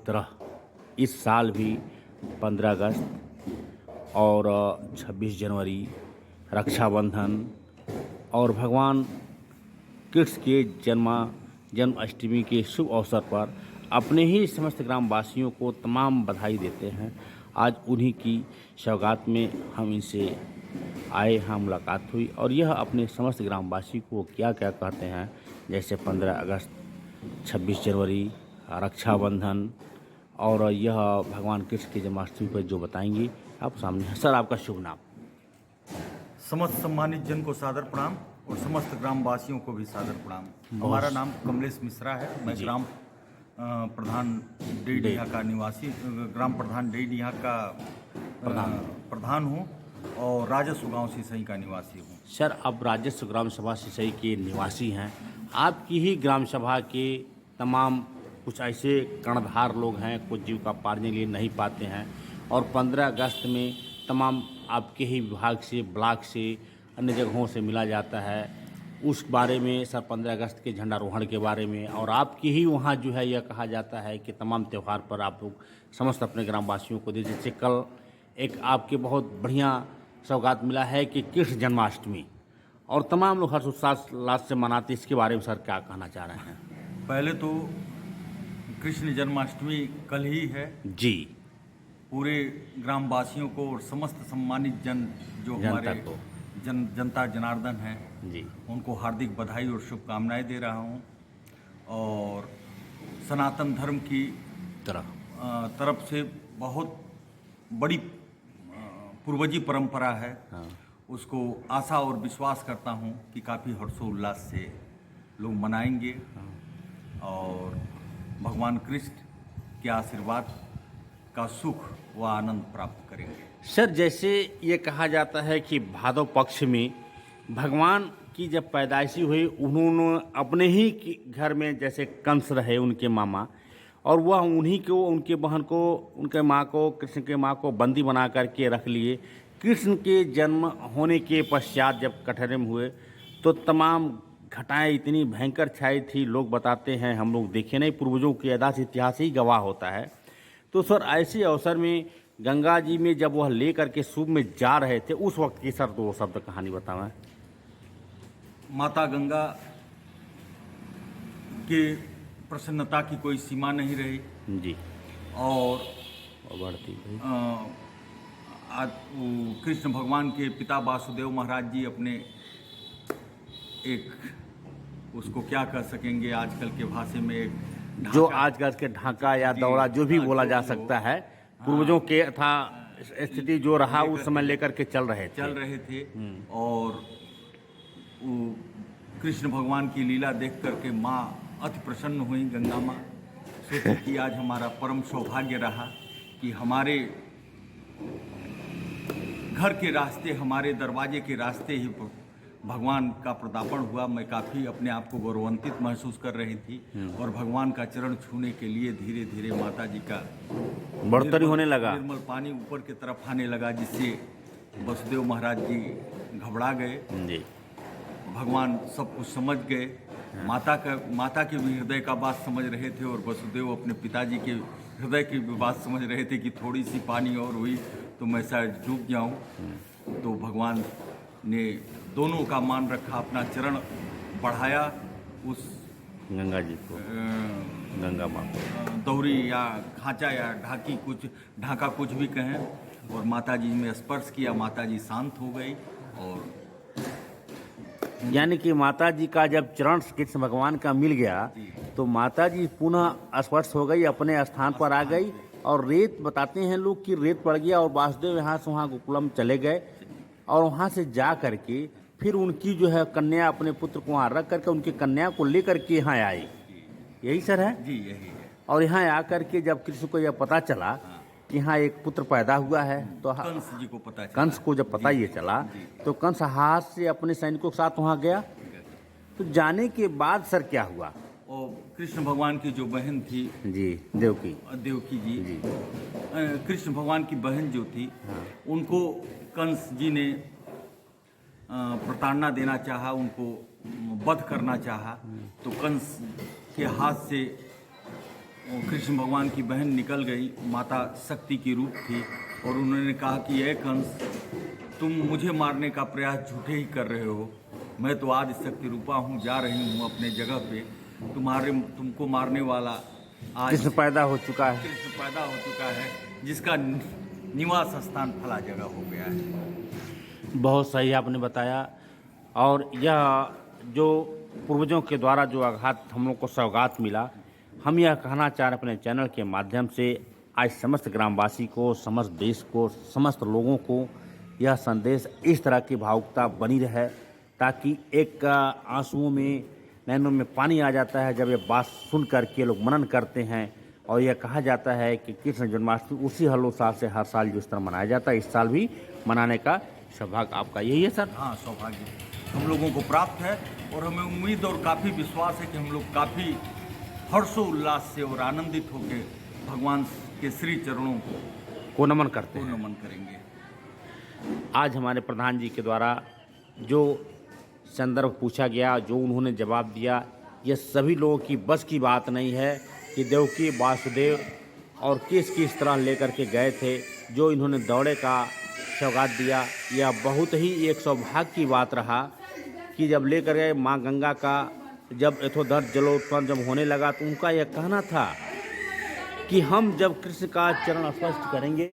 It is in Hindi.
तरह इस साल भी 15 अगस्त और 26 जनवरी, रक्षाबंधन और भगवान कृष्ण के जन्माष्टमी के शुभ अवसर पर अपने ही समस्त ग्रामवासियों को तमाम बधाई देते हैं। आज उन्हीं की सौगात में हम इनसे आए हैं, मुलाकात हुई और यह अपने समस्त ग्रामवासी को क्या क्या कहते हैं, जैसे 15 अगस्त, 26 जनवरी, रक्षाबंधन और यह भगवान कृष्ण की जन्माष्टमी पर जो बताएंगे आप सामने हैं। सर, आपका शुभ नाम? समस्त सम्मानित जन को सादर प्रणाम और समस्त ग्रामवासियों को भी सादर प्रणाम। हमारा नाम कमलेश मिश्रा है। मैं ग्राम प्रधान डेडिया का निवासी, ग्राम प्रधान डेडिया का प्रधान हूँ और राजस्व गांव सिसई का निवासी हूँ। सर, आप राजस्व ग्राम सभा सिसई के निवासी हैं। आपकी ही ग्राम सभा के तमाम कुछ ऐसे कर्णधार लोग हैं, कुछ जीविका पाने के लिए नहीं पाते हैं और 15 अगस्त में तमाम आपके ही विभाग से, ब्लॉक से, अन्य जगहों से मिला जाता है। उस बारे में सर, 15 अगस्त के झंडारोहण के बारे में और आपके ही वहाँ जो है यह कहा जाता है कि तमाम त्यौहार पर आप लोग समस्त अपने ग्रामवासियों को दे, जैसे कल एक आपके बहुत बढ़िया सौगात मिला है कि कृष्ण जन्माष्टमी और तमाम लोग हर्षोल्लास से मनाते, इसके बारे में सर क्या कहना चाह रहे हैं? पहले तो कृष्ण जन्माष्टमी कल ही है जी। पूरे ग्रामवासियों को और समस्त सम्मानित जन जो हमारे जनता जनार्दन हैं जी, उनको हार्दिक बधाई और शुभकामनाएं दे रहा हूं। और सनातन धर्म की तरफ से बहुत बड़ी पूर्वजी परंपरा है। हाँ। उसको आशा और विश्वास करता हूं कि काफ़ी हर्षोल्लास से लोग मनाएंगे और भगवान कृष्ण के आशीर्वाद का सुख व आनंद प्राप्त करेंगे। सर, जैसे ये कहा जाता है कि भादव पक्ष में भगवान की जब पैदाइशी हुई, उन्होंने अपने ही घर में जैसे कंस रहे उनके मामा, और वह उन्हीं को, उनके बहन को, उनके माँ को, कृष्ण के माँ को बंदी बना करके रख लिए। कृष्ण के जन्म होने के पश्चात जब कटहरे में हुए तो तमाम घटाएं इतनी भयंकर छाई थी। लोग बताते हैं, हम लोग देखे नहीं, पूर्वजों के अदा से इतिहास ही गवाह होता है। तो सर, ऐसे अवसर में गंगा जी में जब वह ले करके सूप में जा रहे थे, उस वक्त की सर 2 शब्द कहानी बतावें। माता गंगा के प्रसन्नता की कोई सीमा नहीं रही जी। और बढ़ती कृष्ण भगवान के पिता वासुदेव महाराज जी अपने एक, उसको क्या कह सकेंगे आजकल के भाषा में, एक जो आजकल के ढाका या दौरा जो भी बोला जा सकता है, पूर्वजों के था स्थिति जो रहा उस समय लेकर के चल रहे थे। और कृष्ण भगवान की लीला देख करके माँ अति प्रसन्न हुई। गंगा माँ सोची कि आज हमारा परम सौभाग्य रहा कि हमारे घर के रास्ते, हमारे दरवाजे के रास्ते ही भगवान का पदार्पण हुआ। मैं काफ़ी अपने आप को गौरवान्वित महसूस कर रही थी और भगवान का चरण छूने के लिए धीरे धीरे माता जी का बढ़ोतरी होने लगा, निर्मल पानी ऊपर की तरफ आने लगा, जिससे वसुदेव महाराज जी घबरा गए। जी। भगवान सब कुछ समझ गए। माता के भी हृदय का बात समझ रहे थे और वसुदेव अपने पिताजी के हृदय की भी बात समझ रहे थे कि थोड़ी सी पानी और हुई तो मैं शायद डूब जाऊं। तो भगवान ने दोनों का मान रखा, अपना चरण बढ़ाया उस गंगा जी को, गंगा माँ को, दौरी या खांचा या ढाका कुछ भी कहें, और माता जी में स्पर्श किया। माता जी शांत हो गई और यानी कि माता जी का जब चरण कृष्ण भगवान का मिल गया तो माता जी पुनः स्पर्श हो गई, अपने स्थान पर आ गई। और रेत, बताते हैं लोग कि रेत पड़ गया और वासुदेव यहाँ से वहाँ गोकुलम चले गए और वहाँ से जा करके फिर उनकी जो है कन्या, अपने पुत्र को वहाँ रख करके उनकी कन्या को लेकर के यहाँ आए। यही सर है जी, यही है। और यहाँ आकर के जब कृष्ण को यह पता चला कि यहाँ एक पुत्र पैदा हुआ है तो कंस जी को पता चला। कंस को जब पता ये चला तो कंस हाथ से अपने सैनिकों के साथ वहाँ गया। तो जाने के बाद सर क्या हुआ? और कृष्ण भगवान की जो बहन थी जी, देवकी जी, कृष्ण भगवान की बहन जो थी, उनको कंस जी ने प्रताड़ना देना चाहा, उनको वध करना चाहा। तो कंस के हाथ से और कृष्ण भगवान की बहन निकल गई, माता शक्ति की रूप थी, और उन्होंने कहा कि ये कंस, तुम मुझे मारने का प्रयास झूठे ही कर रहे हो, मैं तो आदि शक्ति रूपा हूँ, जा रही हूँ अपने जगह पे, तुमको मारने वाला आज कृष्ण पैदा हो चुका है। कृष्ण पैदा हो चुका है, जिसका निवास स्थान फला जगह हो गया है। बहुत सही आपने बताया। और यह जो पूर्वजों के द्वारा जो आघात हम लोग को सौगात मिला, हम यह कहना चाह रहे अपने चैनल के माध्यम से आज समस्त ग्रामवासी को, समस्त देश को, समस्त लोगों को यह संदेश इस तरह की भावुकता बनी रहे, ताकि एक आंसुओं में, नैनों में पानी आ जाता है जब ये बात सुन कर के लोग मनन करते हैं। और यह कहा जाता है कि कृष्ण जन्माष्टमी उसी हर्षोल्लास से हर साल जिस तरह मनाया जाता है, इस साल भी मनाने का सौभाग्य आपका यही है सर। हाँ, सौभाग्य हम लोगों को प्राप्त है, और हमें उम्मीद और काफ़ी विश्वास है कि हम लोग काफ़ी हर्षोल्लास से और आनंदित होकर भगवान के श्री चरणों को नमन करते को हैं। नमन करेंगे। आज हमारे प्रधान जी के द्वारा जो संदर्भ पूछा गया, जो उन्होंने जवाब दिया, यह सभी लोगों की बस की बात नहीं है कि देवकी, वासुदेव और किस तरह लेकर के गए थे, जो इन्होंने दौड़े का सौगात दिया। यह बहुत ही एक सौभाग्य की बात रहा कि जब लेकर गए माँ गंगा का, जब यथोधर्म जलोत्पन्न जब होने लगा, तो उनका यह कहना था कि हम जब कृष्ण का चरण स्पर्श करेंगे